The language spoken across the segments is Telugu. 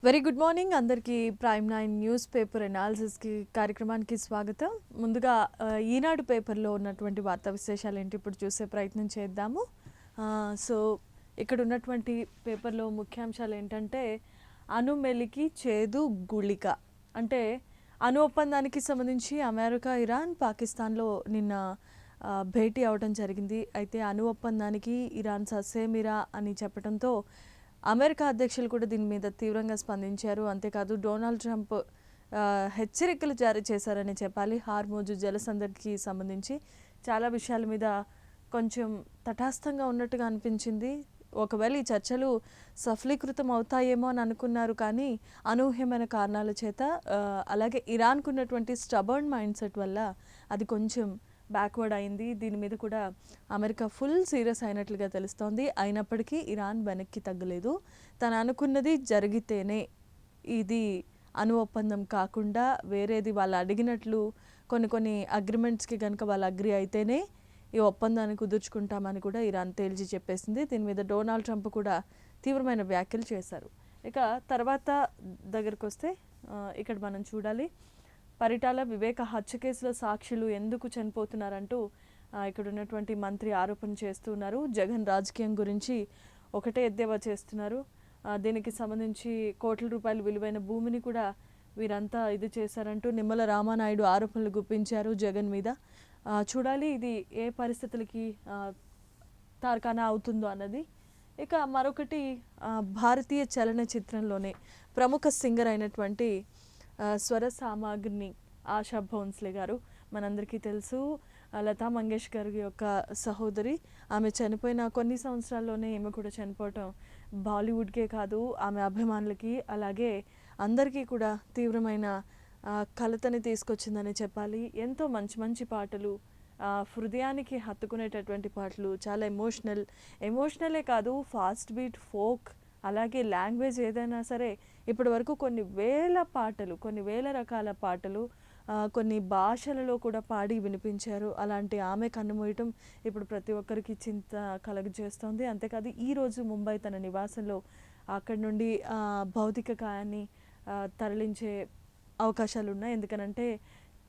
వెరీ గుడ్ మార్నింగ్ అందరికీ ప్రైమ్ 9 న్యూస్ పేపర్ అనాలిసిస్కి కార్యక్రమానికి స్వాగతం. ముందుగా ఈనాడు పేపర్లో ఉన్నటువంటి వార్తా విశేషాలు ఏంటి ఇప్పుడు చూసే ప్రయత్నం చేద్దాము. సో ఇక్కడ ఉన్నటువంటి పేపర్లో ముఖ్యాంశాలు ఏంటంటే అణుమెలికి చేదు గుళిక, అంటే అణు ఒప్పందానికి సంబంధించి అమెరికా, ఇరాన్, పాకిస్తాన్లో నిన్న భేటీ అవడం జరిగింది. అయితే అణు ఒప్పందానికి ఇరాన్ ససేమిరా అని చెప్పడంతో అమెరికా అధ్యక్షులు కూడా దీని మీద తీవ్రంగా స్పందించారు. అంతేకాదు డొనాల్డ్ ట్రంప్ హెచ్చరికలు జారీ చేశారని చెప్పాలి. హార్మోజు జలసంధికి సంబంధించి చాలా విషయాల మీద కొంచెం తటస్థంగా ఉన్నట్టుగా అనిపించింది. ఒకవేళ ఈ చర్చలు సఫలీకృతం అవుతాయేమో అని అనుకున్నారు, కానీ అనూహ్యమైన కారణాల చేత అలాగే ఇరాన్కు ఉన్నటువంటి స్టబర్న్ మైండ్ సెట్ వల్ల అది కొంచెం బ్యాక్వర్డ్ అయింది. దీని మీద కూడా అమెరికా ఫుల్ సీరియస్ అయినట్లుగా తెలుస్తోంది. అయినప్పటికీ ఇరాన్ వెనక్కి తగ్గలేదు. తను అనుకున్నది జరిగితేనే, ఇది అణు ఒప్పందం కాకుండా వేరేది వాళ్ళు అడిగినట్లు కొన్ని అగ్రిమెంట్స్కి కనుక వాళ్ళు అగ్రి అయితేనే ఈ ఒప్పందాన్ని కుదుర్చుకుంటామని కూడా ఇరాన్ తేల్చి చెప్పేసింది. దీని మీద డొనాల్డ్ ట్రంప్ కూడా తీవ్రమైన వ్యాఖ్యలు చేశారు. ఇక తర్వాత దగ్గరకు వస్తే ఇక్కడ మనం చూడాలి, పరిటాల వివేక హత్య కేసులో సాక్షులు ఎందుకు చనిపోతున్నారంటూ ఇక్కడ ఉన్నటువంటి మంత్రి ఆరోపణ చేస్తున్నారు. జగన్ రాజకీయం గురించి ఒకటే ఎద్దేవా చేస్తున్నారు. దీనికి సంబంధించి కోట్ల రూపాయల విలువైన భూమిని కూడా వీరంతా ఇది చేశారంటూ నిమ్మల రామానాయుడు ఆరోపణలు గుప్పించారు జగన్ మీద. చూడాలి ఇది ఏ పరిస్థితులకి తార్కానా అవుతుందో అన్నది. ఇక మరొకటి, భారతీయ చలనచిత్రంలోనే ప్రముఖ సింగర్ అయినటువంటి స్వర సామాగ్రిని ఆశా భోన్స్లే గారు, మనందరికీ తెలుసు, లతా మంగేష్కర్ యొక్క సహోదరి. ఆమె చనిపోయిన కొన్ని సంవత్సరాల్లోనే ఈమె కూడా చనిపోవటం బాలీవుడ్కే కాదు ఆమె అభిమానులకి అలాగే అందరికీ కూడా తీవ్రమైన కలతని తీసుకొచ్చిందని చెప్పాలి. ఎంతో మంచి మంచి పాటలు, హృదయానికి హత్తుకునేటటువంటి పాటలు, చాలా ఎమోషనలే కాదు, ఫాస్ట్ బీట్, ఫోక్, అలాగే లాంగ్వేజ్ ఏదైనా సరే ఇప్పటి వరకు కొన్ని వేల రకాల పాటలు కొన్ని భాషలలో కూడా పాడి వినిపించారు. అలాంటి ఆమె కన్నుమూయటం ఇప్పుడు ప్రతి ఒక్కరికి చింత కలుగజేస్తోంది. అంతేకాదు ఈరోజు ముంబై తన నివాసంలో అక్కడి నుండి భౌతిక కాయాన్ని తరలించే అవకాశాలు ఉన్నాయి. ఎందుకనంటే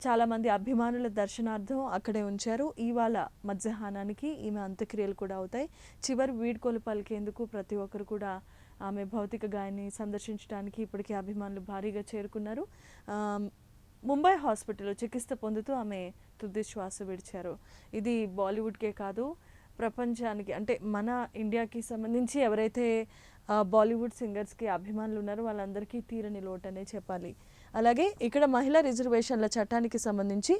చాలామంది అభిమానుల దర్శనార్థం అక్కడే ఉంచారు. ఇవాళ మధ్యాహ్నానికి ఈమె అంత్యక్రియలు కూడా అవుతాయి. చివరి వీడ్కోలు పలికేందుకు ప్రతి ఒక్కరు కూడా ఆమె భౌతిక గాయాన్ని సందర్శించడానికి ఇప్పటికే అభిమానులు భారీగా చేరుకున్నారు. ముంబై హాస్పిటల్లో చికిత్స పొందుతూ ఆమె తుది శ్వాస విడిచారు. ఇది బాలీవుడ్కే కాదు ప్రపంచానికి, అంటే మన ఇండియాకి సంబంధించి ఎవరైతే బాలీవుడ్ సింగర్స్కి అభిమానులు ఉన్నారో వాళ్ళందరికీ తీరని లోటనే చెప్పాలి. అలాగే ఇక్కడ మహిళా రిజర్వేషన్ల చట్టానికి సంబంధించి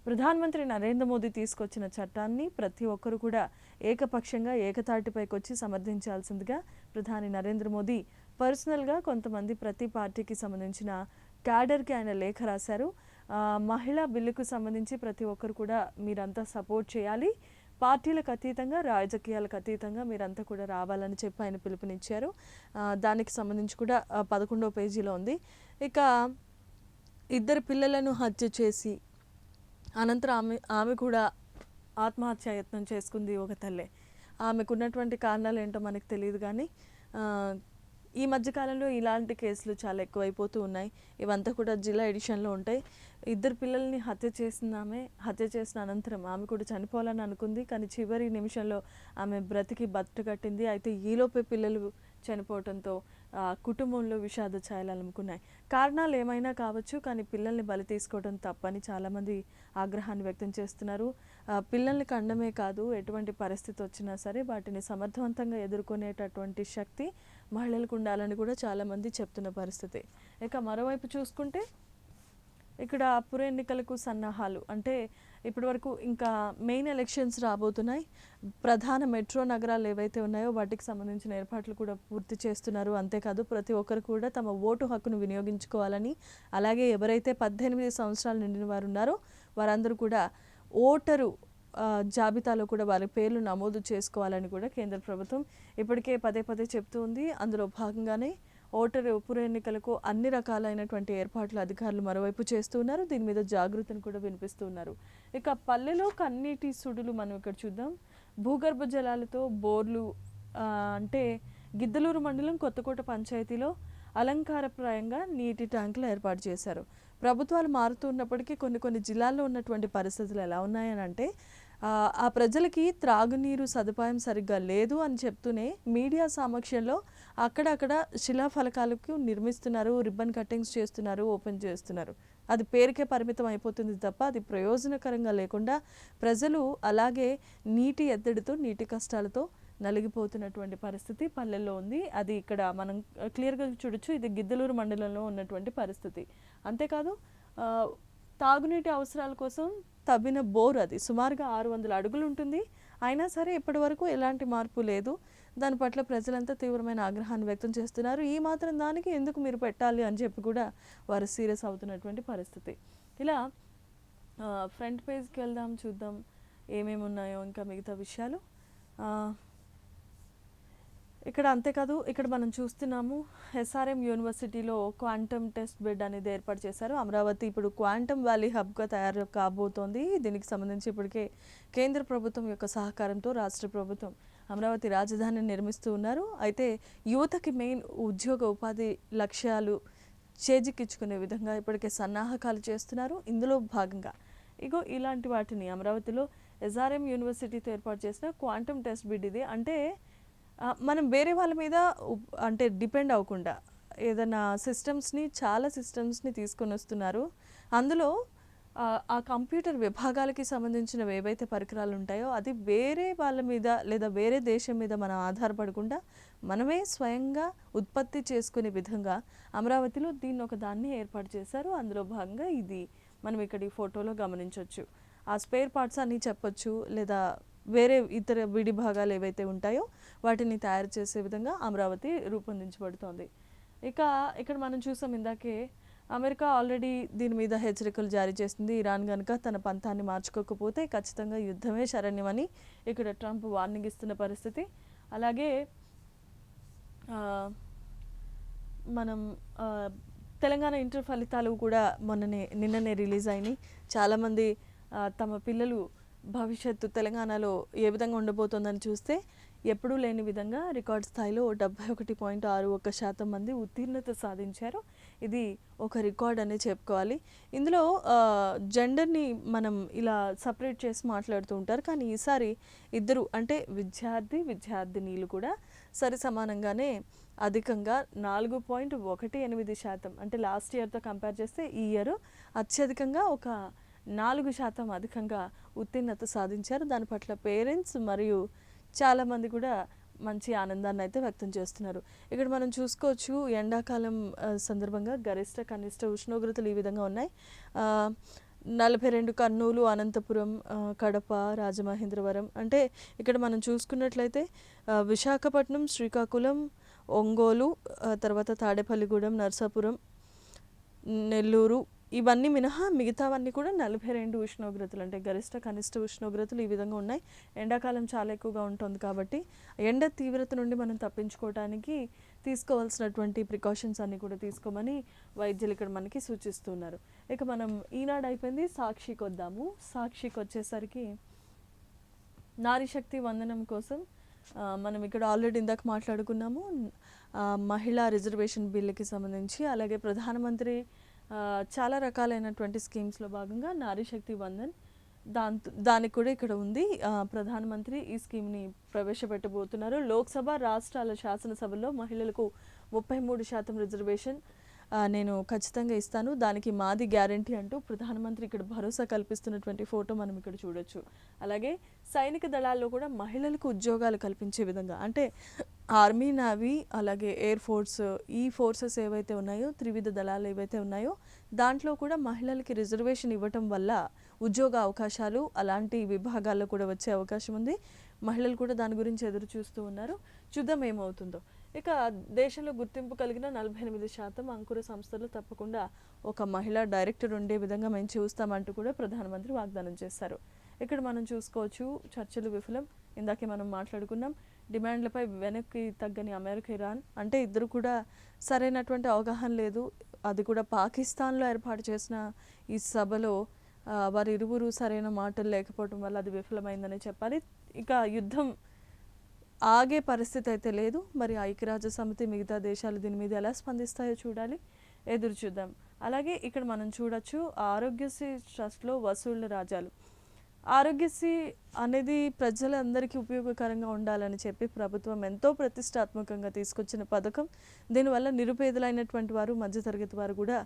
ప్రధానమంత్రి నరేంద్ర మోదీ తీసుకొచ్చిన చట్టాన్ని ప్రతి ఒక్కరు కూడా ఏకపక్షంగా ఏకతాటిపైకి వచ్చి సమర్థించాల్సిందిగా ప్రధాని నరేంద్ర మోదీ పర్సనల్గా కొంతమంది ప్రతి పార్టీకి సంబంధించిన క్యాడర్కి ఆయన లేఖ రాశారు. మహిళా బిల్లుకు సంబంధించి ప్రతి ఒక్కరు కూడా మీరంతా సపోర్ట్ చేయాలి, పార్టీలకు అతీతంగా రాజకీయాలకు అతీతంగా మీరంతా కూడా రావాలని చెప్పి ఆయన పిలుపునిచ్చారు. దానికి సంబంధించి కూడా 11వ పేజీలో ఉంది. ఇక 2 పిల్లలను హత్య చేసి అనంతరం ఆమె కూడా ఆత్మహత్యాయత్నం చేసుకుంది ఒక తల్లే. ఆమెకున్నటువంటి కారణాలు ఏంటో మనకు తెలియదు, కానీ ఈ మధ్యకాలంలో ఇలాంటి కేసులు చాలా ఎక్కువైపోతూ ఉన్నాయి. ఇవంతా కూడా జిల్లా ఎడిషన్లో ఉంటాయి. 2 పిల్లల్ని హత్య చేసిన అనంతరం ఆమె కూడా చనిపోవాలని అనుకుంది, కానీ చివరి నిమిషంలో ఆమె బ్రతికి బట్టగట్టింది. అయితే ఈలోపే పిల్లలు చనిపోవడంతో కుటుంబంలో విషాద ఛాయలు అలుముకున్నాయి. కారణాలు ఏమైనా కావచ్చు, కానీ పిల్లల్ని బలి తీసుకోవడం తప్పని చాలామంది ఆగ్రహాన్ని వ్యక్తం చేస్తున్నారు. పిల్లల్ని కండమే కాదు, ఎటువంటి పరిస్థితి వచ్చినా సరే వాటిని సమర్థవంతంగా ఎదుర్కొనేటటువంటి శక్తి మహిళలకు ఉండాలని కూడా చాలామంది చెప్తున్న పరిస్థితి. ఇక మరోవైపు చూసుకుంటే ఇక్కడ పుర ఎన్నికలకు సన్నాహాలు, అంటే ఇప్పటి వరకు ఇంకా మెయిన్ ఎలక్షన్స్ రాబోతున్నాయి. ప్రధాన మెట్రో నగరాలు ఏవైతే ఉన్నాయో వాటికి సంబంధించిన ఏర్పాట్లు కూడా పూర్తి చేస్తున్నారు. అంతేకాదు ప్రతి ఒక్కరు కూడా తమ ఓటు హక్కును వినియోగించుకోవాలని, అలాగే ఎవరైతే 18 సంవత్సరాలు నిండిన వారు ఉన్నారో వారందరూ కూడా ఓటరు జాబితాలో కూడా వారి పేర్లు నమోదు చేసుకోవాలని కూడా కేంద్ర ప్రభుత్వం ఇప్పటికే పదే చెప్తూ ఉంది. అందులో భాగంగానే ఓటరు పుర ఎన్నికలకు అన్ని రకాలైనటువంటి ఏర్పాట్లు అధికారులు మరోవైపు చేస్తున్నారు. దీని మీద జాగృతిని కూడా వినిపిస్తున్నారు. ఇక పల్లెలో కన్నీటి సుడులు మనం ఇక్కడ చూద్దాం. భూగర్భ జలాలతో బోర్లు, అంటే గిద్దలూరు మండలం కొత్తకోట పంచాయతీలో అలంకారప్రాయంగా నీటి ట్యాంకులు ఏర్పాటు చేశారు. ప్రభుత్వాలు మారుతున్నప్పటికీ కొన్ని జిల్లాల్లో ఉన్నటువంటి పరిస్థితులు ఎలా ఉన్నాయని అంటే ఆ ప్రజలకి త్రాగునీరు సదుపాయం సరిగ్గా లేదు అని చెప్తూనే మీడియా సమక్షంలో అక్కడక్కడ శిలాఫలకాలకు నిర్మిస్తున్నారు, రిబ్బన్ కట్టింగ్స్ చేస్తున్నారు, ఓపెన్ చేస్తున్నారు. అది పేరుకే పరిమితం అయిపోతుంది తప్ప అది ప్రయోజనకరంగా లేకుండా ప్రజలు అలాగే నీటి ఎద్దడితో నీటి కష్టాలతో నలిగిపోతున్నటువంటి పరిస్థితి పల్లెల్లో ఉంది. అది ఇక్కడ మనం క్లియర్గా చూడొచ్చు. ఇది గిద్దలూరు మండలంలో ఉన్నటువంటి పరిస్థితి. అంతేకాదు తాగునీటి అవసరాల కోసం తవ్విన బోర్ అది సుమారుగా 600 అడుగులు ఉంటుంది. అయినా సరే ఇప్పటి వరకు ఎలాంటి మార్పు లేదు. దాని పట్ల ప్రజలంతా తీవ్రమైన ఆగ్రహాన్ని వ్యక్తం చేస్తున్నారు. ఈ మాత్రం దానికి ఎందుకు మీరు పెట్టాలి అని చెప్పి కూడా వారు సీరియస్ అవుతున్నటువంటి పరిస్థితి. ఇలా ఫ్రంట్ పేజ్కి వెళ్దాం, చూద్దాం ఏమేమి ఉన్నాయో ఇంకా మిగతా విషయాలు. ఇక్కడ అంతేకాదు ఇక్కడ మనం చూస్తున్నాము ఎస్ఆర్ఎం యూనివర్సిటీలో క్వాంటమ్ టెస్ట్ బెడ్ అనేది ఏర్పాటు చేశారు. అమరావతి ఇప్పుడు క్వాంటమ్ వ్యాలీ హబ్గా తయారు కాబోతోంది. దీనికి సంబంధించి ఇప్పటికే కేంద్ర ప్రభుత్వం యొక్క సహకారంతో రాష్ట్ర ప్రభుత్వం అమరావతి రాజధానిని నిర్మిస్తూ ఉన్నారు. అయితే యువతకి మెయిన్ ఉద్యోగ ఉపాధి లక్ష్యాలు చేజిక్కించుకునే విధంగా ఇప్పటికే సన్నాహకాలు చేస్తున్నారు. ఇందులో భాగంగా ఇలాంటి వాటిని అమరావతిలో ఎస్ఆర్ఎం యూనివర్సిటీతో ఏర్పాటు చేసిన క్వాంటమ్ టెస్ట్ బెడ్ ఇది. అంటే మనం వేరే వాళ్ళ మీద అంటే డిపెండ్ అవ్వకుండా ఏదైనా చాలా సిస్టమ్స్ని తీసుకొని వస్తున్నారు. అందులో ఆ కంప్యూటర్ విభాగాలకి సంబంధించినవి ఏవైతే పరికరాలు ఉంటాయో అది వేరే వాళ్ళ మీద లేదా వేరే దేశం మీద మనం ఆధారపడకుండా మనమే స్వయంగా ఉత్పత్తి చేసుకునే విధంగా అమరావతిలో దీన్ని ఒకదాన్ని ఏర్పాటు చేశారు. అందులో భాగంగా ఇది మనం ఇక్కడ ఈ ఫోటోలో గమనించవచ్చు. ఆ స్పేర్ పార్ట్స్ అని చెప్పొచ్చు, లేదా వేరే ఇతర విడి భాగాలు ఏవైతే ఉంటాయో వాటిని తయారు చేసే విధంగా అమరావతి రూపొందించబడుతోంది. ఇక్కడ మనం చూసాం ఇందాకే అమెరికా ఆల్రెడీ దీని మీద హెచ్చరికలు జారీ చేసింది. ఇరాన్ కనుక తన పంతాన్ని మార్చుకోకపోతే ఖచ్చితంగా యుద్ధమే శరణ్యమని ఇక్కడ ట్రంప్ వార్నింగ్ ఇస్తున్న పరిస్థితి. అలాగే మనం తెలంగాణ ఇంటర్ ఫలితాలు కూడా నిన్ననే రిలీజ్ అయినాయి. చాలామంది తమ పిల్లలు భవిష్యత్తు తెలంగాణలో ఏ విధంగా ఉండబోతోందని చూస్తే ఎప్పుడూ లేని విధంగా రికార్డ్ స్థాయిలో 71.61% మంది ఉత్తీర్ణత సాధించారు. ఇది ఒక రికార్డ్ అనే చెప్పుకోవాలి. ఇందులో జెండర్ని మనం ఇలా సపరేట్ చేసి మాట్లాడుతూ ఉంటారు, కానీ ఈసారి ఇద్దరు అంటే విద్యార్థినీలు కూడా సరి సమానంగానే అధికంగా 4.18% అంటే లాస్ట్ ఇయర్తో కంపేర్ చేస్తే ఈ ఇయర్ అత్యధికంగా ఒక 4% అధికంగా ఉత్తీర్ణత సాధించారు. దాని పట్ల పేరెంట్స్ మరియు చాలామంది కూడా మంచి ఆనందాన్ని అయితే వ్యక్తం చేస్తున్నారు. ఇక్కడ మనం చూసుకోవచ్చు ఎండాకాలం సందర్భంగా గరిష్ట కనిష్ట ఉష్ణోగ్రతలు ఈ విధంగా ఉన్నాయి. 42 కర్నూలు, అనంతపురం, కడప, రాజమహేంద్రవరం. అంటే ఇక్కడ మనం చూసుకున్నట్లయితే విశాఖపట్నం, శ్రీకాకుళం, ఒంగోలు, తర్వాత తాడేపల్లిగూడెం, నర్సాపురం, నెల్లూరు ఇవన్నీ మినహా మిగతావన్నీ కూడా 42 ఉష్ణోగ్రతలు అంటే గరిష్ట కనిష్ట ఉష్ణోగ్రతలు ఈ విధంగా ఉన్నాయి. ఎండాకాలం చాలా ఎక్కువగా ఉంటుంది కాబట్టి ఎండ తీవ్రత నుండి మనం తప్పించుకోవడానికి తీసుకోవాల్సినటువంటి ప్రికాషన్స్ అన్నీ కూడా తీసుకోమని వైద్యులు ఇక్కడ మనకి సూచిస్తున్నారు. ఇక మనం ఈనాడు అయిపోయింది, సాక్షికి వద్దాము. సాక్షికి వచ్చేసరికి నారీశక్తి వందనం కోసం మనం ఇక్కడ ఆల్రెడీ ఇందాక మాట్లాడుకున్నాము మహిళా రిజర్వేషన్ బిల్లుకి సంబంధించి. అలాగే ప్రధానమంత్రి చాలా రకాలైనటువంటి స్కీమ్స్లో భాగంగా నారీశక్తి వందన్ దానికి కూడా ఇక్కడ ఉంది. ప్రధానమంత్రి ఈ స్కీమ్ని ప్రవేశపెట్టబోతున్నారు. లోక్సభ, రాష్ట్రాల శాసనసభల్లో మహిళలకు 33% రిజర్వేషన్ నేను ఖచ్చితంగా ఇస్తాను, దానికి మాది గ్యారంటీ అంటూ ప్రధానమంత్రి ఇక్కడ భరోసా కల్పిస్తున్నటువంటి ఫోటో మనం ఇక్కడ చూడొచ్చు. అలాగే సైనిక దళాల్లో కూడా మహిళలకు ఉద్యోగాలు కల్పించే విధంగా అంటే ఆర్మీ, నేవీ, అలాగే ఎయిర్ ఫోర్స్, ఈ ఫోర్సెస్ ఏవైతే ఉన్నాయో త్రివిధ దళాలు ఏవైతే ఉన్నాయో దాంట్లో కూడా మహిళలకి రిజర్వేషన్ ఇవ్వటం వల్ల ఉద్యోగ అవకాశాలు అలాంటి విభాగాల్లో కూడా వచ్చే అవకాశం ఉంది. మహిళలు కూడా దాని గురించి ఎదురు చూస్తూ ఉన్నారు. చూద్దాం ఏమవుతుందో. ఇక దేశంలో గుర్తింపు కలిగిన 48% అంకుర సంస్థలు తప్పకుండా ఒక మహిళా డైరెక్టర్ ఉండే విధంగా మేము చూస్తామంటూ కూడా ప్రధానమంత్రి వాగ్దానం చేశారు. ఇక్కడ మనం చూసుకోవచ్చు చర్చలు విఫలం. ఇందాకే మనం మాట్లాడుకున్నాం డిమాండ్లపై వెనక్కి తగ్గని అమెరికా, ఇరాన్. అంటే ఇద్దరు కూడా సరైనటువంటి అవగాహన లేదు. అది కూడా పాకిస్తాన్లో ఏర్పాటు చేసిన ఈ సభలో వారి ఇరువురు సరైన మాటలు లేకపోవడం వల్ల అది విఫలమైందని చెప్పాలి. ఇక యుద్ధం ఆగే పరిస్థితి అయితే లేదు. మరి ఐక్యరాజ్య సమితి మిగతా దేశాలు దీని మీద ఎలా స్పందిస్తాయో చూడాలి, ఎదురు చూద్దాం. అలాగే ఇక్కడ మనం చూడొచ్చు ఆరోగ్యశ్రీ ట్రస్ట్లో వసూళ్ల రాజాలు. ఆరోగ్యశ్రీ అనేది ప్రజలందరికీ ఉపయోగకరంగా ఉండాలని చెప్పి ప్రభుత్వం ఎంతో ప్రతిష్టాత్మకంగా తీసుకొచ్చిన పథకం. దీనివల్ల నిరుపేదలైనటువంటి వారు, మధ్యతరగతి వారు కూడా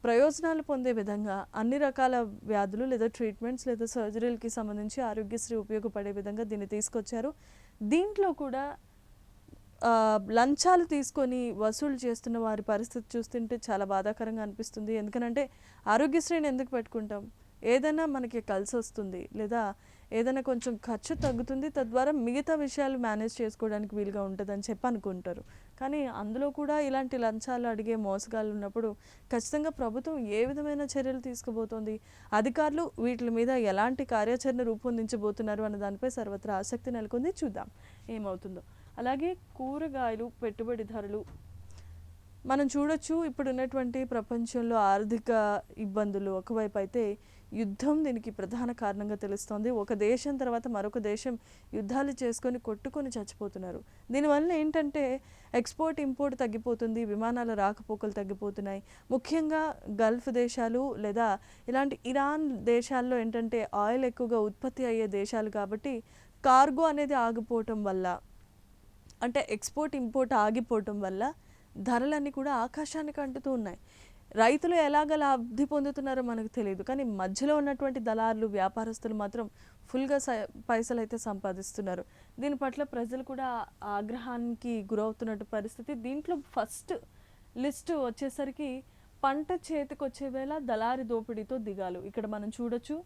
ప్రయోజనాలు పొందే విధంగా అన్ని రకాల వ్యాధులు లేదా ట్రీట్మెంట్స్ లేదా సర్జరీలకి సంబంధించి ఆరోగ్యశ్రీ ఉపయోగపడే విధంగా దీన్ని తీసుకొచ్చారు. దీంట్లో కూడా లంచాలు తీసుకొని వసూలు చేస్తున్న వారి పరిస్థితి చూస్తుంటే చాలా బాధాకరంగా అనిపిస్తుంది. ఎందుకనంటే ఆరోగ్యశ్రీని ఎందుకు పెట్టుకుంటాం? ఏదైనా మనకి కలిసి వస్తుంది లేదా ఏదైనా కొంచెం ఖర్చు తగ్గుతుంది, తద్వారా మిగతా విషయాలు మేనేజ్ చేసుకోవడానికి వీలుగా ఉంటుందని చెప్పి అనుకుంటారు. కానీ అందులో కూడా ఇలాంటి లంచాలు అడిగే మోసగాళ్ళు ఉన్నప్పుడు ఖచ్చితంగా ప్రభుత్వం ఏ విధమైన చర్యలు తీసుకుపోతుంది, అధికారులు వీటి మీద ఎలాంటి కార్యాచరణ రూపొందించబోతున్నారు అన్న దానిపై సర్వత్రా ఆసక్తి నెలకొంది. చూద్దాం ఏమవుతుందో. అలాగే కూరగాయలు పెట్టుబడి ధరలు మనం చూడొచ్చు. ఇప్పుడు ఉన్నటువంటి ప్రపంచంలో ఆర్థిక ఇబ్బందులు ఒకవైపు అయితే యుద్ధం దీనికి ప్రధాన కారణంగా తెలుస్తోంది. ఒక దేశం తర్వాత మరొక దేశం యుద్ధాలు చేసుకొని కొట్టుకొని చచ్చిపోతున్నారు. దీనివల్ల ఏంటంటే ఎక్స్పోర్ట్ ఇంపోర్ట్ తగ్గిపోతుంది, విమానాల రాకపోకలు తగ్గిపోతున్నాయి. ముఖ్యంగా గల్ఫ్ దేశాలు లేదా ఇలాంటి ఇరాన్ దేశాల్లో ఏంటంటే ఆయిల్ ఎక్కువగా ఉత్పత్తి అయ్యే దేశాలు కాబట్టి కార్గో అనేది ఆగిపోవటం వల్ల, అంటే ఎక్స్పోర్ట్ ఇంపోర్ట్ ఆగిపోవటం వల్ల ధరలన్నీ కూడా ఆకాశానికి అంటుతూ ఉన్నాయి. రైతులు ఎలాగ లబ్ధి పొందుతున్నారో మనకు తెలియదు, కానీ మధ్యలో ఉన్నటువంటి దళారులు, వ్యాపారస్తులు మాత్రం ఫుల్గా పైసలు అయితే సంపాదిస్తున్నారు. దీని పట్ల ప్రజలు కూడా ఆగ్రహానికి గురవుతున్నట్టు పరిస్థితి. దీంట్లో ఫస్ట్ లిస్టు వచ్చేసరికి పంట చేతికి వచ్చే వేళ దళారి దోపిడీతో దిగాలు. ఇక్కడ మనం చూడొచ్చు.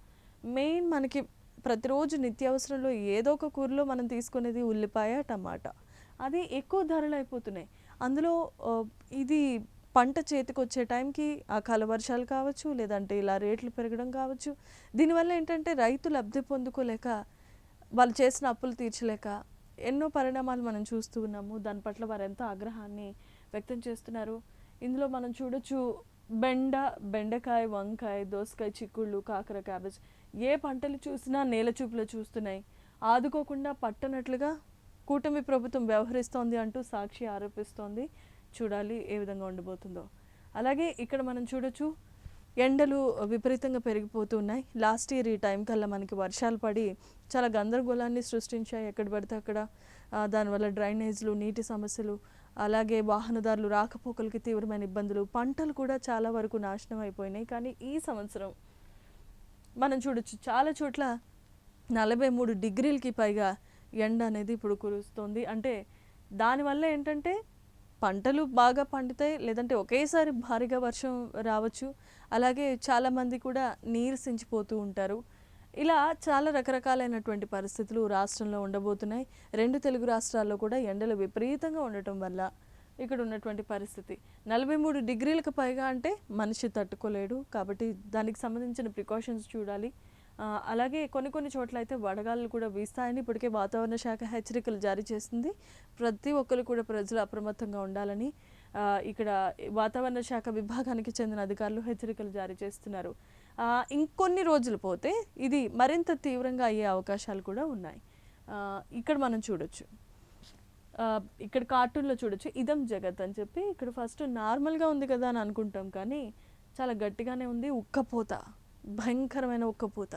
మెయిన్ మనకి ప్రతిరోజు నిత్యావసరంలో ఏదో ఒక కూరలో మనం తీసుకునేది ఉల్లిపాయ, టమాటా. అది ఎక్కువ ధరలు అయిపోతున్నాయి. అందులో ఇది పంట చేతికి వచ్చే టైంకి అకాల వర్షాలు కావచ్చు, లేదంటే ఇలా రేట్లు పెరగడం కావచ్చు. దీనివల్ల ఏంటంటే రైతు లబ్ధి పొందుకోలేక, వాళ్ళు చేసిన అప్పులు తీర్చలేక ఎన్నో పరిణామాలు మనం చూస్తూ ఉన్నాము. దాని పట్ల వారు ఎంతో ఆగ్రహాన్ని వ్యక్తం చేస్తున్నారు. ఇందులో మనం చూడొచ్చు బెండకాయ, వంకాయ, దోసకాయ, చిక్కుళ్ళు, కాకర, క్యాబేజ్ ఏ పంటలు చూసినా నేల చూపులో చూస్తున్నాయి. ఆదుకోకుండా పట్టనట్లుగా కూటమి ప్రభుత్వం వ్యవహరిస్తోంది అంటూ సాక్షి ఆరోపిస్తోంది. చూడాలి ఏ విధంగా ఉండబోతుందో. అలాగే ఇక్కడ మనం చూడొచ్చు ఎండలు విపరీతంగా పెరిగిపోతున్నాయి. లాస్ట్ ఇయర్ ఈ టైం కల్లా మనకి వర్షాలు పడి చాలా గందరగోళాన్ని సృష్టించాయి. ఎక్కడ పడితే అక్కడ దానివల్ల డ్రైనేజ్లు, నీటి సమస్యలు, అలాగే వాహనదారులు రాకపోకలకి తీవ్రమైన ఇబ్బందులు, పంటలు కూడా చాలా వరకు నాశనం అయిపోయినాయి. కానీ ఈ సంవత్సరం మనం చూడొచ్చు చాలా చోట్ల 43 డిగ్రీలకి పైగా ఎండ అనేది ఇప్పుడు కురుస్తోంది. అంటే దానివల్ల ఏంటంటే పంటలు బాగా పండుతాయి, లేదంటే ఒకేసారి భారీగా వర్షం రావచ్చు. అలాగే చాలామంది కూడా నీరసించిపోతూ ఉంటారు. ఇలా చాలా రకరకాలైనటువంటి పరిస్థితులు రాష్ట్రంలో ఉండబోతున్నాయి. 2 తెలుగు రాష్ట్రాల్లో కూడా ఎండలు విపరీతంగా ఉండటం వల్ల ఇక్కడ ఉన్నటువంటి పరిస్థితి 43 డిగ్రీలకు పైగా అంటే మనిషి తట్టుకోలేడు. కాబట్టి దానికి సంబంధించిన ప్రికాషన్స్ చూడాలి. అలాగే కొన్ని చోట్ల అయితే వడగాళ్ళు కూడా వీస్తాయని ఇప్పటికే వాతావరణ శాఖ హెచ్చరికలు జారీ చేస్తుంది. ప్రతి ఒక్కరు కూడా ప్రజలు అప్రమత్తంగా ఉండాలని ఇక్కడ వాతావరణ శాఖ విభాగానికి చెందిన అధికారులు హెచ్చరికలు జారీ చేస్తున్నారు. ఇంకొన్ని రోజులు పోతే ఇది మరింత తీవ్రంగా అయ్యే అవకాశాలు కూడా ఉన్నాయి. ఇక్కడ మనం చూడొచ్చు, ఇక్కడ కార్టూన్లో చూడొచ్చు ఇదం జగత్ అని చెప్పి. ఇక్కడ ఫస్ట్ నార్మల్గా ఉంది కదా అని అనుకుంటాం, కానీ చాలా గట్టిగానే ఉంది. ఉక్కపోత, భయంకరమైన ఉక్కపోత.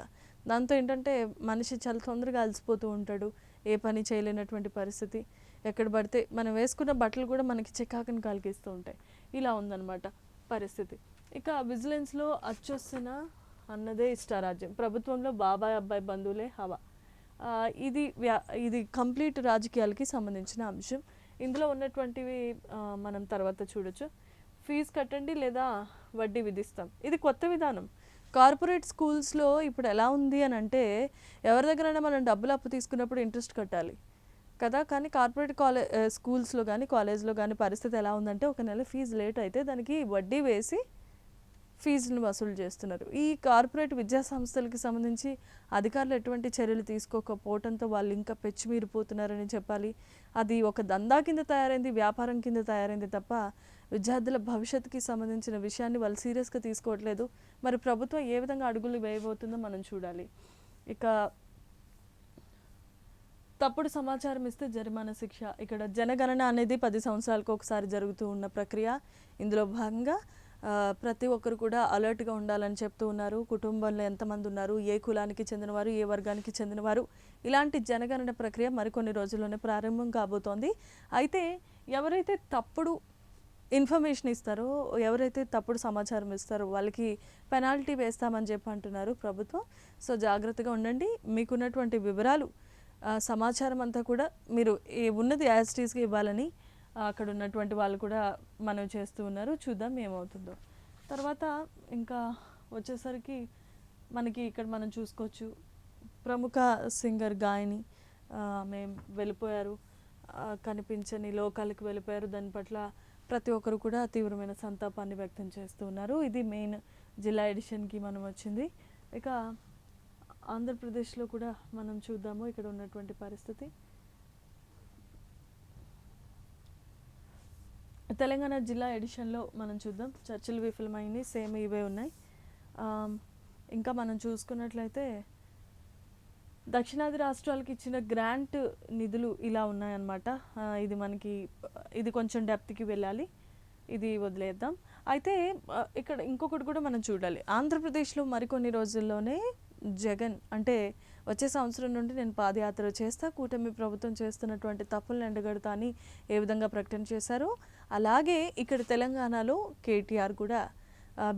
దాంతో ఏంటంటే మనిషి చాలా తొందరగా అలసిపోతూ ఉంటాడు, ఏ పని చేయలేనటువంటి పరిస్థితి. ఎక్కడ పడితే మనం వేసుకున్న బట్టలు కూడా మనకి చికాకుని కలిగిస్తూ ఉంటాయి. ఇలా ఉందన్నమాట పరిస్థితి. ఇక విజిలెన్స్లో అచ్చొస్తున్న అన్నదే ఇష్టారాజ్యం, ప్రభుత్వంలో బాబాయ్ అబ్బాయి బంధువులే హవా. ఇది కంప్లీట్ రాజకీయాలకి సంబంధించిన అంశం. ఇందులో ఉన్నటువంటివి మనం తర్వాత చూడొచ్చు. ఫీజు కట్టండి లేదా వడ్డీ విధిస్తాం, ఇది కొత్త విధానం. కార్పొరేట్ స్కూల్స్లో ఇప్పుడు ఎలా ఉంది అని అంటే, ఎవరి దగ్గరైనా మనం డబ్బులు అప్పు తీసుకున్నప్పుడు ఇంట్రెస్ట్ కట్టాలి కదా. కానీ కార్పొరేట్ స్కూల్స్లో కానీ కాలేజ్లో కానీ పరిస్థితి ఎలా ఉందంటే, ఒక నెల ఫీజు లేట్ అయితే దానికి వడ్డీ వేసి ఫీజులను వసూలు చేస్తున్నారు. ఈ కార్పొరేట్ విద్యా సంస్థలకి సంబంధించి అధికారులు ఎటువంటి చర్యలు తీసుకోకపోవడంతో వాళ్ళు ఇంకా పెచ్చిమీరిపోతున్నారని చెప్పాలి. అది ఒక దందా కింద తయారైంది, వ్యాపారం కింద తయారైంది తప్ప విద్యార్థుల భవిష్యత్తుకి సంబంధించిన విషయాన్ని వాళ్ళు సీరియస్గా తీసుకోవట్లేదు. మరి ప్రభుత్వం ఏ విధంగా అడుగులు వేయబోతుందో మనం చూడాలి. ఇక తప్పుడు సమాచారం ఇస్తే జరిమానా శిక్ష. ఇక్కడ జనగణన అనేది 10 సంవత్సరాలకు ఒకసారి జరుగుతూ ఉన్న ప్రక్రియ. ఇందులో భాగంగా ప్రతి ఒక్కరు కూడా అలర్ట్గా ఉండాలని చెప్తూ ఉన్నారు. కుటుంబంలో ఎంతమంది ఉన్నారు, ఏ కులానికి చెందినవారు, ఏ వర్గానికి చెందినవారు, ఇలాంటి జనగణన ప్రక్రియ మరికొన్ని రోజుల్లోనే ప్రారంభం కాబోతోంది. అయితే ఎవరైతే తప్పుడు ఇన్ఫర్మేషన్ ఇస్తారో, ఎవరైతే తప్పుడు సమాచారం ఇస్తారో వాళ్ళకి పెనాల్టీ వేస్తామని చెప్పి అంటున్నారు ప్రభుత్వం. సో జాగ్రత్తగా ఉండండి. మీకున్నటువంటి వివరాలు, సమాచారం అంతా కూడా మీరు ఉన్నది యాజ్ టీస్గా ఇవ్వాలని అక్కడ ఉన్నటువంటి వాళ్ళు కూడా మనవి చేస్తూ ఉన్నారు. చూద్దాం ఏమవుతుందో. తర్వాత ఇంకా వచ్చేసరికి మనకి ఇక్కడ మనం చూసుకోవచ్చు, ప్రముఖ సింగర్ గాయని ఆమె వెళ్ళిపోయారు, కనిపించని లోకాలకు వెళ్ళిపోయారు. దాని పట్ల ప్రతి ఒక్కరు కూడా తీవ్రమైన సంతాపాన్ని వ్యక్తం చేస్తూ ఉన్నారు. ఇది మెయిన్ జిల్లా ఎడిషన్కి మనం వచ్చింది. ఇక ఆంధ్రప్రదేశ్లో కూడా మనం చూద్దాము ఇక్కడ ఉన్నటువంటి పరిస్థితి. తెలంగాణ జిల్లా ఎడిషన్లో మనం చూద్దాం. చర్చలు విఫలమైనవి, సేమ్ ఇవే ఉన్నాయి. ఇంకా మనం చూసుకున్నట్లయితే దక్షిణాది రాష్ట్రాలకు ఇచ్చిన గ్రాంట్ నిధులు ఇలా ఉన్నాయన్నమాట. ఇది కొంచెం డెప్త్కి వెళ్ళాలి, ఇది వదిలేద్దాం. అయితే ఇక్కడ ఇంకొకటి కూడా మనం చూడాలి. ఆంధ్రప్రదేశ్లో మరికొన్ని రోజుల్లోనే జగన్ అంటే వచ్చే సంవత్సరం నుండి నేను పాదయాత్ర చేస్తా, కూటమి ప్రభుత్వం చేస్తున్నటువంటి తప్పులను ఎండగడతా అని ఏ విధంగా ప్రకటన చేశారో, అలాగే ఇక్కడ తెలంగాణలో కేటీఆర్ కూడా,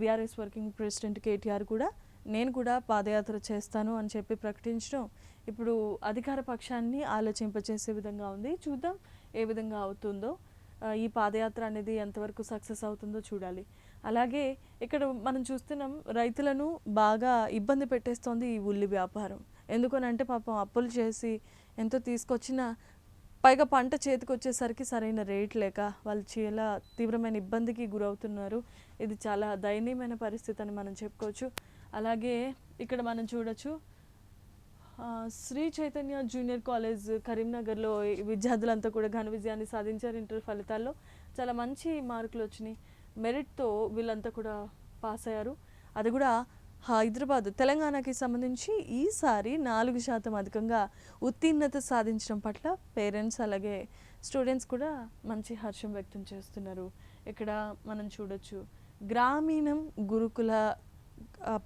బీఆర్ఎస్ వర్కింగ్ ప్రెసిడెంట్ కేటీఆర్ కూడా నేను కూడా పాదయాత్ర చేస్తాను అని చెప్పి ప్రకటించడం ఇప్పుడు అధికార పక్షాన్ని ఆలోచింపచేసే విధంగా ఉంది. చూద్దాం ఏ విధంగా అవుతుందో. ఈ పాదయాత్ర అనేది ఎంతవరకు సక్సెస్ అవుతుందో చూడాలి. అలాగే ఇక్కడ మనం చూస్తున్నాం, రైతులను బాగా ఇబ్బంది పెట్టేస్తోంది ఈ ఉల్లి వ్యాపారం. ఎందుకనంటే పాపం అప్పులు చేసి ఎంతో తీసుకొచ్చిన, పైగా పంట చేతికి వచ్చేసరికి సరైన రేట్ లేక వాళ్ళు చాలా తీవ్రమైన ఇబ్బందికి గురవుతున్నారు. ఇది చాలా దయనీయమైన పరిస్థితి అని మనం చెప్పుకోవచ్చు. అలాగే ఇక్కడ మనం చూడొచ్చు, శ్రీ చైతన్య జూనియర్ కాలేజ్ కరీంనగర్లో విద్యార్థులంతా కూడా ఘన విజయాన్ని సాధించారు. ఇంటర్ ఫలితాల్లో చాలా మంచి మార్కులు వచ్చినాయి. మెరిట్తో వీళ్ళంతా కూడా పాస్ అయ్యారు. అది కూడా హైదరాబాద్, తెలంగాణకి సంబంధించి ఈసారి 4% అధికంగా ఉత్తీర్ణత సాధించడం పట్ల పేరెంట్స్ అలాగే స్టూడెంట్స్ కూడా మంచి హర్షం వ్యక్తం చేస్తున్నారు. ఇక్కడ మనం చూడొచ్చు, గ్రామీణం గురుకుల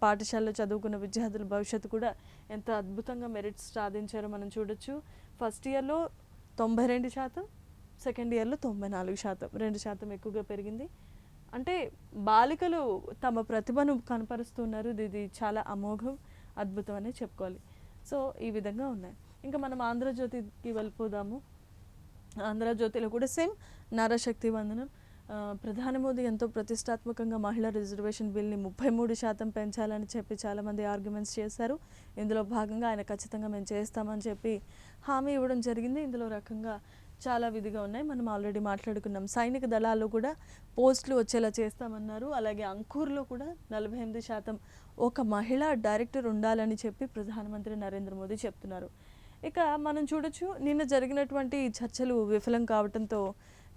పాఠశాలలో చదువుకున్న విద్యార్థుల భవిష్యత్తు కూడా ఎంత అద్భుతంగా మెరిట్స్ సాధించారో మనం చూడొచ్చు. ఫస్ట్ ఇయర్లో 92%, సెకండ్ ఇయర్లో 94%, 2% ఎక్కువగా పెరిగింది. అంటే బాలికలు తమ ప్రతిభను కనపరుస్తున్నారు. ఇది చాలా అమోఘం, అద్భుతం అని చెప్పుకోవాలి. సో ఈ విధంగా ఉన్నాయి. ఇంకా మనం ఆంధ్రజ్యోతికి వెళ్ళిపోదాము. ఆంధ్రజ్యోతిలో కూడా సేమ్ నారాశక్తి వందనం. ప్రధాని మోదీ ఎంతో ప్రతిష్టాత్మకంగా మహిళా రిజర్వేషన్ బిల్ని 33% పెంచాలని చెప్పి చాలామంది ఆర్గ్యుమెంట్స్ చేశారు. ఇందులో భాగంగా ఆయన ఖచ్చితంగా మేము చేస్తామని చెప్పి హామీ ఇవ్వడం జరిగింది. ఇందులో రకంగా చాలా విధిగా ఉన్నాయి, మనం ఆల్రెడీ మాట్లాడుకున్నాం. సైనిక దళాల్లో కూడా పోస్టులు వచ్చేలా చేస్తామన్నారు. అలాగే అంకూర్లో కూడా 48% ఒక మహిళా డైరెక్టర్ ఉండాలని చెప్పి ప్రధానమంత్రి నరేంద్ర మోదీ చెప్తున్నారు. ఇక మనం చూడొచ్చు, నిన్న జరిగినటువంటి చర్చలు విఫలం కావడంతో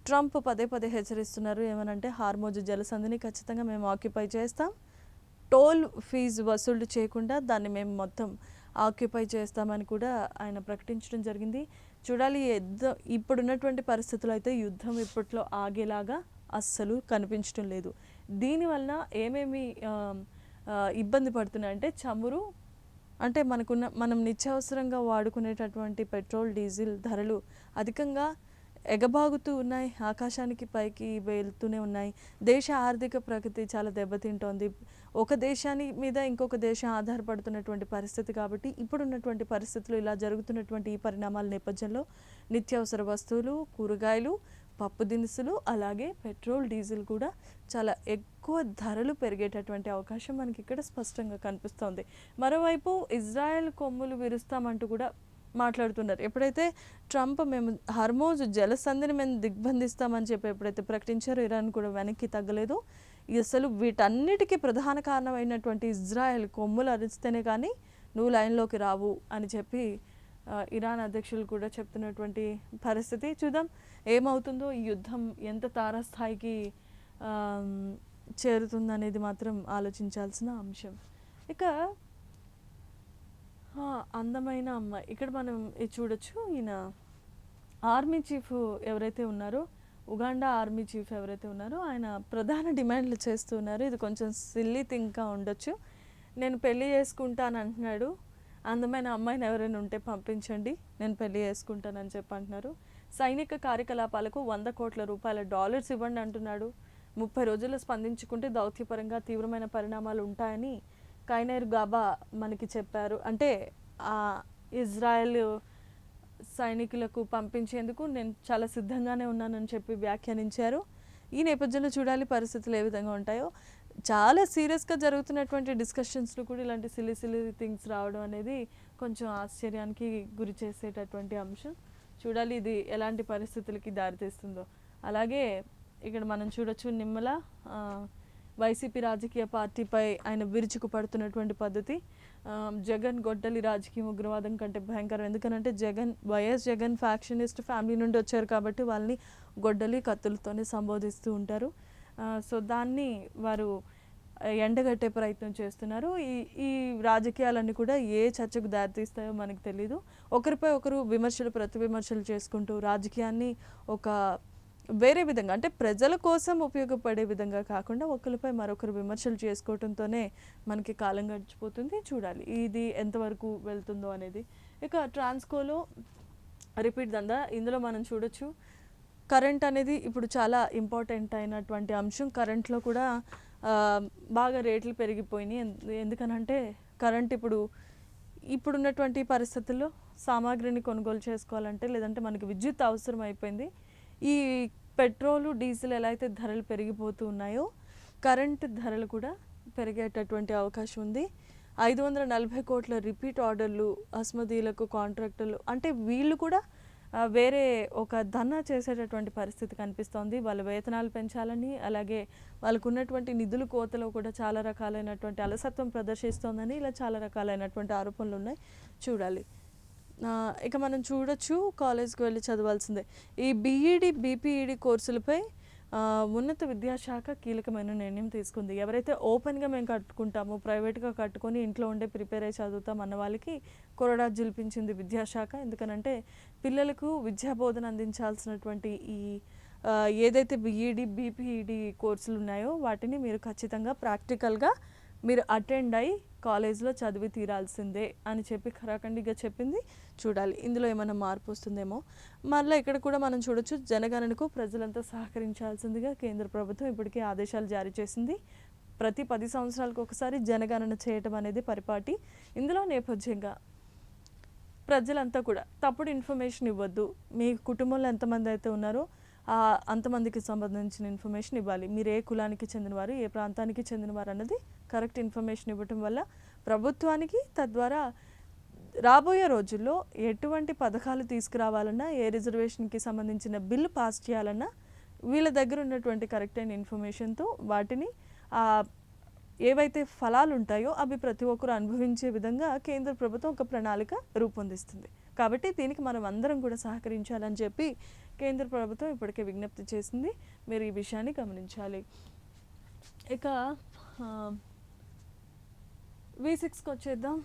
ట్రంప్ పదే పదే హెచ్చరిస్తున్నారు. ఏమనంటే హార్మోజ్ జలసంధిని ఖచ్చితంగా మేము ఆక్యుపై చేస్తాం, టోల్ ఫీజు వసూలు చేయకుండా దాన్ని మేము మొత్తం ఆక్యుపై చేస్తామని కూడా ఆయన ప్రకటించడం జరిగింది. చూడాలి, ఇప్పుడున్నటువంటి పరిస్థితులు అయితే యుద్ధం ఇప్పట్లో ఆగేలాగా అస్సలు కనిపించడం లేదు. దీనివల్ల ఏమేమి ఇబ్బంది పడుతున్నాయంటే చమురు, అంటే మనం నిత్యావసరంగా వాడుకునేటటువంటి పెట్రోల్, డీజిల్ ధరలు అధికంగా ఎగబాగుతూ ఉన్నాయి, ఆకాశానికి పైకి వెళ్తూనే ఉన్నాయి. దేశ ఆర్థిక ప్రగతి చాలా దెబ్బతింటోంది. ఒక దేశాన్ని మీద ఇంకొక దేశం ఆధారపడుతున్నటువంటి పరిస్థితి. కాబట్టి ఇప్పుడున్నటువంటి పరిస్థితులు, ఇలా జరుగుతున్నటువంటి ఈ పరిణామాల నేపథ్యంలో నిత్యావసర వస్తువులు, కూరగాయలు, పప్పు దినుసులు, అలాగే పెట్రోల్, డీజిల్ కూడా చాలా ఎక్కువ ధరలు పెరిగేటటువంటి అవకాశం మనకి ఇక్కడ స్పష్టంగా కనిపిస్తోంది. మరోవైపు ఇజ్రాయెల్ కొమ్ములు విరుస్తామంటూ కూడా మాట్లాడుతున్నారు. ఎప్పుడైతే ట్రంప్ మేము హార్మోజ్ జలసంధిని మేము దిగ్బంధిస్తామని చెప్పి ఎప్పుడైతే ప్రకటించారో, ఇరాన్ కూడా వెనక్కి తగ్గలేదు. అసలు వీటన్నిటికీ ప్రధాన కారణమైనటువంటి ఇజ్రాయెల్ కొమ్ములు అరిస్తేనే కానీ నువ్వు లైన్లోకి రావు అని చెప్పి ఇరాన్ అధ్యక్షులు కూడా చెప్తున్నటువంటి పరిస్థితి. చూద్దాం ఏమవుతుందో, ఈ యుద్ధం ఎంత తారాస్థాయికి చేరుతుందనేది మాత్రం ఆలోచించాల్సిన అంశం. ఇక అందమైన అమ్మాయి ఇక్కడ మనం ఇది చూడొచ్చు. ఈయన ఆర్మీ చీఫ్ ఎవరైతే ఉన్నారో, ఉగాండా ఆర్మీ చీఫ్ ఎవరైతే ఉన్నారో ఆయన ప్రధాన డిమాండ్లు చేస్తూ ఉన్నారు. ఇది కొంచెం సిల్లీ థింగ్గా ఉండొచ్చు. నేను పెళ్లి చేసుకుంటాను అంటున్నాడు. అందమైన అమ్మాయిని ఎవరైనా ఉంటే పంపించండి, నేను పెళ్లి చేసుకుంటానని చెప్పి అంటున్నారు. సైనిక కార్యకలాపాలకు 100 కోట్ల రూపాయల డాలర్స్ ఇవ్వండి అంటున్నాడు. 30 రోజుల్లో స్పందించుకుంటే దౌత్యపరంగా తీవ్రమైన పరిణామాలు ఉంటాయని కైనర్ గాబా మనకి చెప్పారు. అంటే ఇజ్రాయెల్ సైనికులకు పంపించేందుకు నేను చాలా సిద్ధంగానే ఉన్నానని చెప్పి వ్యాఖ్యానించారు. ఈ నేపథ్యంలో చూడాలి పరిస్థితులు ఏ విధంగా ఉంటాయో. చాలా సీరియస్గా జరుగుతున్నటువంటి డిస్కషన్స్లో కూడా ఇలాంటి సిల్లీ సిల్లీ థింగ్స్ రావడం అనేది కొంచెం ఆశ్చర్యానికి గురి చేసేటటువంటి అంశం. చూడాలి ఇది ఎలాంటి పరిస్థితులకి దారితీస్తుందో. అలాగే ఇక్కడ మనం చూడొచ్చు నిమ్మల వైసీపీ రాజకీయ పార్టీపై ఆయన విరుచుకు పడుతున్నటువంటి పద్ధతి. జగన్ గొడ్డలి రాజకీయ ఉగ్రవాదం కంటే భయంకరం. ఎందుకనంటే వైఎస్ జగన్ ఫ్యాక్షనిస్ట్ ఫ్యామిలీ నుండి వచ్చారు కాబట్టి వాళ్ళని గొడ్డలి కత్తులతోనే సంబోధిస్తూ ఉంటారు. సో దాన్ని వారు ఎండగట్టే ప్రయత్నం చేస్తున్నారు. ఈ రాజకీయాలన్నీ కూడా ఏ చర్చకు దారితీస్తాయో మనకు తెలీదు. ఒకరిపై ఒకరు విమర్శలు ప్రతి విమర్శలు చేసుకుంటూ రాజకీయాన్ని ఒక వేరే విధంగా, అంటే ప్రజల కోసం ఉపయోగపడే విధంగా కాకుండా ఒకరిపై మరొకరు విమర్శలు చేసుకోవడంతోనే మనకి కాలం గడిచిపోతుంది. చూడాలి ఇది ఎంతవరకు వెళ్తుందో అనేది. ఇక ట్రాన్స్కోలో రిపీట్ దందా. ఇందులో మనం చూడొచ్చు కరెంట్ అనేది ఇప్పుడు చాలా ఇంపార్టెంట్ అయినటువంటి అంశం. కరెంట్లో కూడా బాగా రేట్లు పెరిగిపోయినాయి. ఎందుకనంటే కరెంట్ ఇప్పుడున్నటువంటి పరిస్థితుల్లో సామాగ్రిని కొనుగోలు చేసుకోవాలంటే, లేదంటే మనకి విద్యుత్ అవసరం అయిపోయింది. ఈ పెట్రోలు డీజిల్ ఎలా అయితే ధరలు పెరిగిపోతూ ఉన్నాయో కరెంట్ ధరలు కూడా పెరిగేటటువంటి అవకాశం ఉంది. 540 కోట్ల రిపీట్ ఆర్డర్లు అస్మదీయులకు కాంట్రాక్టర్లు, అంటే వీళ్ళు కూడా వేరే ఒక ధర్నా చేసేటటువంటి పరిస్థితి కనిపిస్తోంది. వాళ్ళ వేతనాలు పెంచాలని, అలాగే వాళ్ళకు ఉన్నటువంటి నిధుల కోతలో కూడా చాలా రకాలైనటువంటి అలసత్వం ప్రదర్శిస్తోందని ఇలా చాలా రకాలైనటువంటి ఆరోపణలు ఉన్నాయి. చూడాలి. ఇక మనం చూడొచ్చు కాలేజ్కి వెళ్ళి చదవాల్సిందే. ఈ బీఈడి బీపీఈడి కోర్సులపై ఉన్నత విద్యాశాఖ కీలకమైన నిర్ణయం తీసుకుంది. ఎవరైతే ఓపెన్గా మేము కట్టుకుంటామో, ప్రైవేట్గా కట్టుకొని ఇంట్లో ఉండే ప్రిపేర్ అయ్యి చదువుతాం అన్న వాళ్ళకి కొరడా జుల్పించింది విద్యాశాఖ. ఎందుకనంటే పిల్లలకు విద్యాబోధన అందించాల్సినటువంటి ఈ ఏదైతే బీఈడి బీపీఈడి కోర్సులు ఉన్నాయో వాటిని మీరు ఖచ్చితంగా ప్రాక్టికల్గా మీరు అటెండ్ అయ్యి కాలేజ్లో చదివి తీరాల్సిందే అని చెప్పి ఖరాఖండిగా చెప్పింది. చూడాలి ఇందులో ఏమైనా మార్పు వస్తుందేమో. మళ్ళీ ఇక్కడ కూడా మనం చూడొచ్చు జనగణనకు ప్రజలంతా సహకరించాల్సిందిగా కేంద్ర ప్రభుత్వం ఇప్పటికే ఆదేశాలు జారీ చేసింది. ప్రతి 10 సంవత్సరాలకు ఒకసారి జనగణన చేయటం అనేది పరిపాటి. ఇందులో నేపథ్యంగా ప్రజలంతా కూడా తప్పుడు ఇన్ఫర్మేషన్ ఇవ్వద్దు. మీ కుటుంబంలో ఎంతమంది అయితే ఉన్నారో అంతమందికి సంబంధించిన ఇన్ఫర్మేషన్ ఇవ్వాలి. మీరు ఏ కులానికి చెందినవారు, ఏ ప్రాంతానికి చెందినవారు అన్నది కరెక్ట్ ఇన్ఫర్మేషన్ ఇవ్వటం వల్ల ప్రభుత్వానికి, తద్వారా రాబోయే రోజుల్లో ఎటువంటి పథకాలు తీసుకురావాలన్నా, ఏ రిజర్వేషన్కి సంబంధించిన బిల్లు పాస్ చేయాలన్నా వీళ్ళ దగ్గర ఉన్నటువంటి కరెక్ట్ అయిన ఇన్ఫర్మేషన్తో వాటిని ఏవైతే ఫలాలు ఉంటాయో అవి ప్రతి ఒక్కరు అనుభవించే విధంగా కేంద్ర ప్రభుత్వం ఒక ప్రణాళిక రూపొందిస్తుంది. కాబట్టి దీనికి మనం అందరం కూడా సహకరించాలని చెప్పి కేంద్ర ప్రభుత్వం ఇప్పటికే విజ్ఞప్తి చేసింది. మీరు ఈ విషయాన్ని గమనించాలి. ఇక V6కి వచ్చేద్దాం.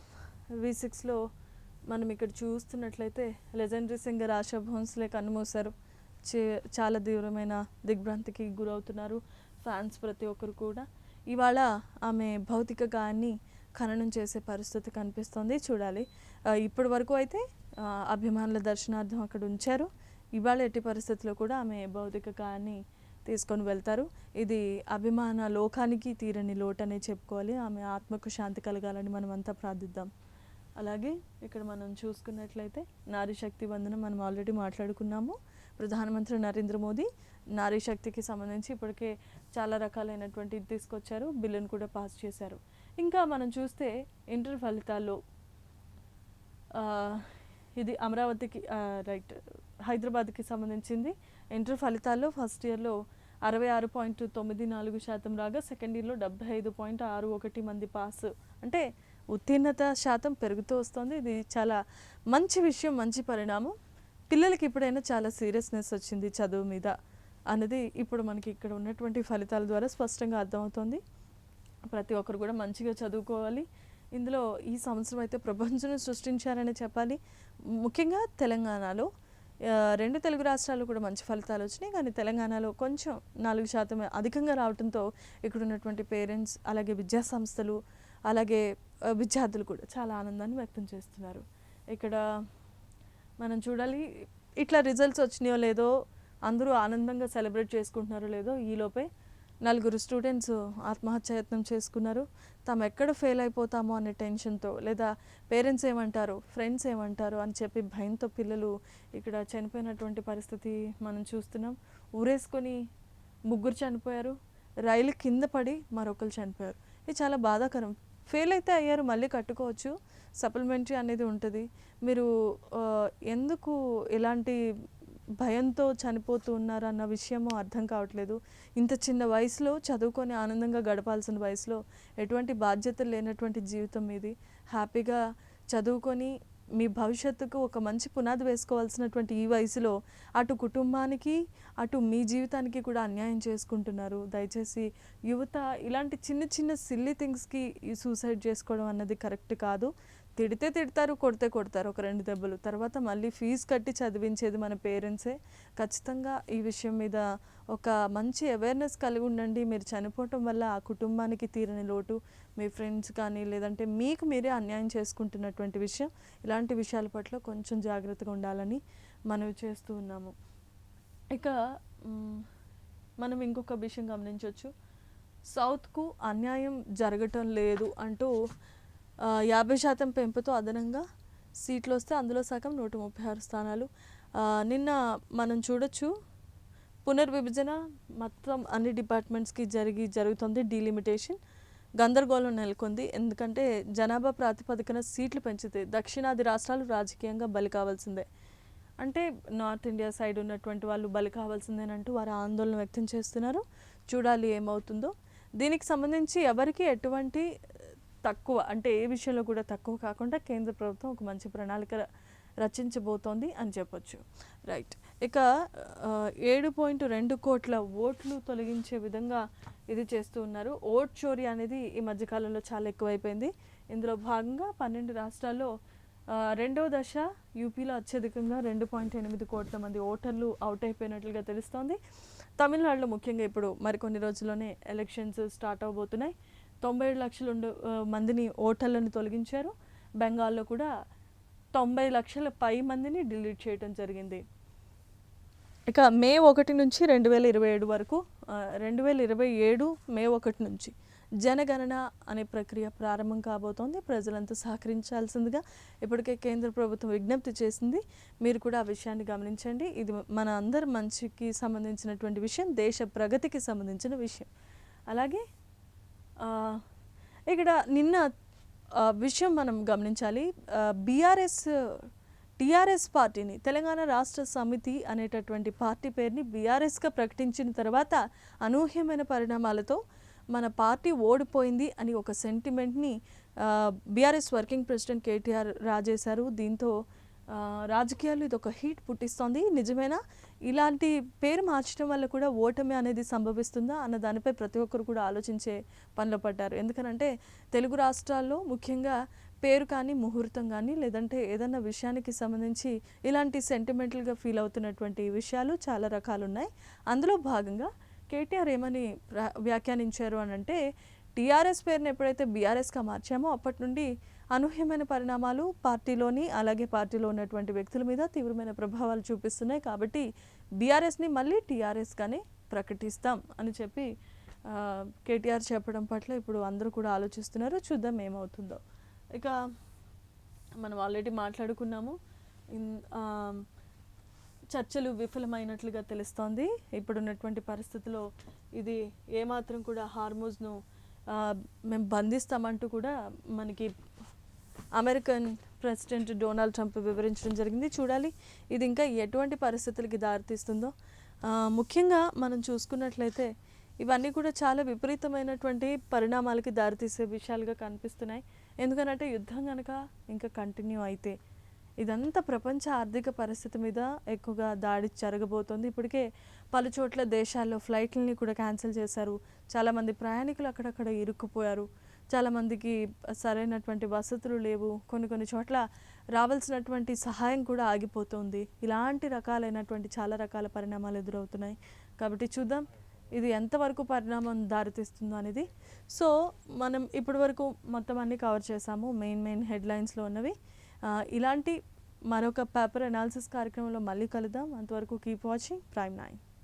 V6లో మనం ఇక్కడ చూస్తున్నట్లయితే లెజెండరీ సింగర్ ఆశా భోన్స్లే కన్నుమూశారు. చాలా తీవ్రమైన దిగ్భ్రాంతికి గురవుతున్నారు ఫ్యాన్స్ ప్రతి ఒక్కరు కూడా. ఇవాళ ఆమె భౌతిక గాయాన్ని ఖననం చేసే పరిస్థితి కనిపిస్తోంది. చూడాలి. ఇప్పటి వరకు అయితే అభిమానుల దర్శనార్థం అక్కడ ఉంచారు. ఇవాళ ఎట్టి పరిస్థితుల్లో కూడా ఆమె భౌతిక గాయాన్ని తీసుకొని వెళ్తారు. ఇది అభిమాన లోకానికి తీరని లోటనే చెప్పుకోవాలి. ఆమె ఆత్మకు శాంతి కలగాలని మనం అంతా ప్రార్థిద్దాం. అలాగే ఇక్కడ మనం చూసుకున్నట్లయితే నారీ శక్తి వందనం మనం ఆల్రెడీ మాట్లాడుకున్నాము. ప్రధానమంత్రి నరేంద్ర మోదీ నారీ శక్తికి సంబంధించి ఇప్పటికే చాలా రకాలైనటువంటి తీసుకొచ్చారు, బిల్లును కూడా పాస్ చేశారు. ఇంకా మనం చూస్తే ఇంటర్ ఫలితాల్లో ఇది అమరావతికి హైదరాబాద్కి సంబంధించింది. ఇంటర్ ఫలితాల్లో ఫస్ట్ ఇయర్లో 66.94% రాగా సెకండ్ ఇయర్లో 75.61 మంది పాస్, అంటే ఉత్తీర్ణత శాతం పెరుగుతూ వస్తుంది. ఇది చాలా మంచి విషయం, మంచి పరిణామం. పిల్లలకి ఇప్పుడైనా చాలా సీరియస్నెస్ వచ్చింది చదువు మీద అన్నది ఇప్పుడు మనకి ఇక్కడ ఉన్నటువంటి ఫలితాల ద్వారా స్పష్టంగా అర్థమవుతుంది. ప్రతి ఒక్కరు కూడా మంచిగా చదువుకోవాలి. ఇందులో ఈ సంవత్సరం అయితే ప్రపంచం సృష్టించారని చెప్పాలి. ముఖ్యంగా తెలంగాణలో 2 తెలుగు రాష్ట్రాల్లో కూడా మంచి ఫలితాలు వచ్చినాయి. కానీ తెలంగాణలో కొంచెం 4% అధికంగా రావడంతో ఇక్కడ ఉన్నటువంటి పేరెంట్స్, అలాగే విద్యా సంస్థలు, అలాగే విద్యార్థులు కూడా చాలా ఆనందాన్ని వ్యక్తం చేస్తున్నారు. ఇక్కడ మనం చూడాలి, ఇట్లా రిజల్ట్స్ వచ్చినాయో లేదో, అందరూ ఆనందంగా సెలబ్రేట్ చేసుకుంటున్నారో లేదో, ఈలోపే 4 స్టూడెంట్స్ ఆత్మహత్యాయత్నం చేసుకున్నారు. తాము ఎక్కడ ఫెయిల్ అయిపోతామో అనే టెన్షన్తో, లేదా పేరెంట్స్ ఏమంటారు, ఫ్రెండ్స్ ఏమంటారు అని చెప్పి భయంతో పిల్లలు ఇక్కడ చనిపోయినటువంటి పరిస్థితి మనం చూస్తున్నాం. ఊరేసుకొని 3 చనిపోయారు. రైలు కింద పడి మరొకరు చనిపోయారు. ఇది చాలా బాధాకరం. ఫెయిల్ అయితే అయ్యారు, మళ్ళీ కట్టుకోవచ్చు, సప్లిమెంటరీ అనేది ఉంటుంది. మీరు ఎందుకు ఇలాంటి భయంతో చనిపోతూ ఉన్నారన్న విషయము అర్థం కావట్లేదు. ఇంత చిన్న వయసులో చదువుకొని ఆనందంగా గడపాల్సిన వయసులో ఎటువంటి బాధ్యతలు లేనటువంటి జీవితం ఇది. హ్యాపీగా చదువుకొని మీ భవిష్యత్తుకు ఒక మంచి పునాది వేసుకోవాల్సినటువంటి ఈ వయసులో అటు కుటుంబానికి, అటు మీ జీవితానికి కూడా అన్యాయం చేసుకుంటున్నారు. దయచేసి యువత ఇలాంటి చిన్న చిన్న సిల్లీ థింగ్స్కి సూసైడ్ చేసుకోవడం అన్నది కరెక్ట్ కాదు. తిడితే తిడతారు, కొడితే కొడతారు, ఒక 2 దెబ్బలు. తర్వాత మళ్ళీ ఫీజు కట్టి చదివించేది మన పేరెంట్సే. ఖచ్చితంగా ఈ విషయం మీద ఒక మంచి అవేర్నెస్ కలిగి ఉండండి. మీరు చనిపోవటం వల్ల ఆ కుటుంబానికి తీరని లోటు, మీ ఫ్రెండ్స్ కానీ లేదంటే మీకు మీరే అన్యాయం చేసుకుంటున్నటువంటి విషయం. ఇలాంటి విషయాల పట్ల కొంచెం జాగ్రత్తగా ఉండాలని మనవి చేస్తూ ఉన్నాము. ఇక మనం ఇంకొక విషయం గమనించవచ్చు. సౌత్కు అన్యాయం జరగటం లేదు అంటూ 50% పెంపుతో అదనంగా సీట్లు వస్తే అందులో సగం 136 స్థానాలు. నిన్న మనం చూడొచ్చు, పునర్విభజన మొత్తం అన్ని డిపార్ట్మెంట్స్కి జరుగుతుంది. డీలిమిటేషన్ గందరగోళం నెలకొంది. ఎందుకంటే జనాభా ప్రాతిపదికన సీట్లు పెంచితే దక్షిణాది రాష్ట్రాలు రాజకీయంగా బలి కావాల్సిందే. అంటే నార్త్ ఇండియా సైడ్ ఉన్నటువంటి వాళ్ళు బలి కావాల్సిందేనంటూ వారు ఆందోళన వ్యక్తం చేస్తున్నారు. చూడాలి ఏమవుతుందో. దీనికి సంబంధించి ఎవరికి ఎటువంటి తక్కువ, అంటే ఏ విషయంలో కూడా తక్కువ కాకుండా కేంద్ర ప్రభుత్వం ఒక మంచి ప్రణాళిక రచించబోతోంది అని చెప్పొచ్చు. రైట్. ఇక 7.2 కోట్ల ఓట్లు తొలగించే విధంగా ఇది చేస్తూ ఉన్నారు. ఓట్ చోరీ అనేది ఈ మధ్యకాలంలో చాలా ఎక్కువైపోయింది. ఇందులో భాగంగా 12 రాష్ట్రాల్లో రెండవ దశ యూపీలో అత్యధికంగా 2.8 కోట్ల మంది ఓటర్లు అవుట్ అయిపోయినట్లుగా తెలుస్తోంది. తమిళనాడులో ముఖ్యంగా ఇప్పుడు మరికొన్ని రోజుల్లోనే ఎలక్షన్స్ స్టార్ట్ అవబోతున్నాయి. 97 లక్షల మందిని ఓటర్లను తొలగించారు. బెంగాల్లో కూడా 90 లక్షల పై మందిని డిలీట్ చేయడం జరిగింది. ఇక మే 1 నుంచి 2027 వరకు 2027 మే 1 నుంచి జనగణన అనే ప్రక్రియ ప్రారంభం కాబోతోంది. ప్రజలంతా సహకరించాల్సిందిగా ఇప్పటికే కేంద్ర ప్రభుత్వం విజ్ఞప్తి చేసింది. మీరు కూడా ఆ విషయాన్ని గమనించండి. ఇది మన అందరి మంచికి సంబంధించినటువంటి విషయం, దేశ ప్రగతికి సంబంధించిన విషయం. అలాగే ఇక్కడ నిన్న విషయం మనం గమనించాలి. టీఆర్ఎస్ పార్టీని, తెలంగాణ రాష్ట్ర సమితి అనేటటువంటి పార్టీ పేరుని బీఆర్ఎస్గా ప్రకటించిన తర్వాత అనూహ్యమైన పరిణామాలతో మన పార్టీ ఓడిపోయింది అని ఒక సెంటిమెంట్ని బీఆర్ఎస్ వర్కింగ్ ప్రెసిడెంట్ కేటీఆర్ రాజేశారు. దీంతో రాజకీయాలు ఇది ఒక హీట్ పుట్టిస్తోంది. నిజమేనా? ఇలాంటి పేరు మార్చడం వల్ల కూడా ఓటమి అనేది సంభవిస్తుందా అన్న దానిపై ప్రతి ఒక్కరు కూడా ఆలోచించే పనిలో పడ్డారు. ఎందుకనంటే తెలుగు రాష్ట్రాల్లో ముఖ్యంగా పేరు కానీ, ముహూర్తం కానీ, లేదంటే ఏదన్నా విషయానికి సంబంధించి ఇలాంటి సెంటిమెంటల్గా ఫీల్ అవుతున్నటువంటి విషయాలు చాలా రకాలు ఉన్నాయి. అందులో భాగంగా కేటీఆర్ ఏమని వ్యాఖ్యానించారు అని అంటే, టీఆర్ఎస్ పేరుని ఎప్పుడైతే బీఆర్ఎస్గా మార్చామో అప్పటి నుండి అనూహ్యమైన పరిణామాలు పార్టీలోని, అలాగే పార్టీలో ఉన్నటువంటి వ్యక్తుల మీద తీవ్రమైన ప్రభావాలు చూపిస్తున్నాయి. కాబట్టి బీఆర్ఎస్ని మళ్ళీ టీఆర్ఎస్గానే ప్రకటిస్తాం అని చెప్పి కేటీఆర్ చెప్పడం పట్ల ఇప్పుడు అందరూ కూడా ఆలోచిస్తున్నారు. చూద్దాం ఏమవుతుందో. ఇక మనం ఆల్రెడీ మాట్లాడుకున్నాము, చర్చలు విఫలమైనట్లుగా తెలుస్తోంది. ఇప్పుడున్నటువంటి పరిస్థితిలో ఇది ఏమాత్రం కూడా హార్మోజ్ను మేము బంధిస్తామంటూ కూడా మనకి అమెరికన్ ప్రెసిడెంట్ డొనాల్డ్ ట్రంప్ వివరించడం జరిగింది. చూడాలి ఇది ఇంకా ఎటువంటి పరిస్థితులకి దారితీస్తుందో. ముఖ్యంగా మనం చూసుకున్నట్లయితే ఇవన్నీ కూడా చాలా విపరీతమైనటువంటి పరిణామాలకి దారితీసే విషయాలుగా కనిపిస్తున్నాయి. ఎందుకనంటే యుద్ధం కనుక ఇంకా కంటిన్యూ అయితే ఇదంతా ప్రపంచ ఆర్థిక పరిస్థితి మీద ఎక్కువగా దాడి జరగబోతోంది. ఇప్పటికే పలు చోట్ల దేశాల్లో ఫ్లైట్లని కూడా క్యాన్సిల్ చేశారు. చాలామంది ప్రయాణికులు అక్కడక్కడ ఇరుక్కుపోయారు. చాలామందికి సరైనటువంటి వసతులు లేవు, కొన్ని చోట్ల రావాల్సినటువంటి సహాయం కూడా ఆగిపోతుంది. ఇలాంటి రకాలైనటువంటి చాలా రకాల పరిణామాలు ఎదురవుతున్నాయి. కాబట్టి చూద్దాం ఇది ఎంతవరకు పరిణామం దారితీస్తుందో అనేది. సో మనం ఇప్పటి వరకు మొత్తం అన్నీ కవర్ చేసాము, మెయిన్ హెడ్లైన్స్లో ఉన్నవి. ఇలాంటి మరొక పేపర్ అనాలిసిస్ కార్యక్రమంలో మళ్ళీ కలుద్దాం. అంతవరకు కీప్ వాచింగ్ ప్రైమ్ 9.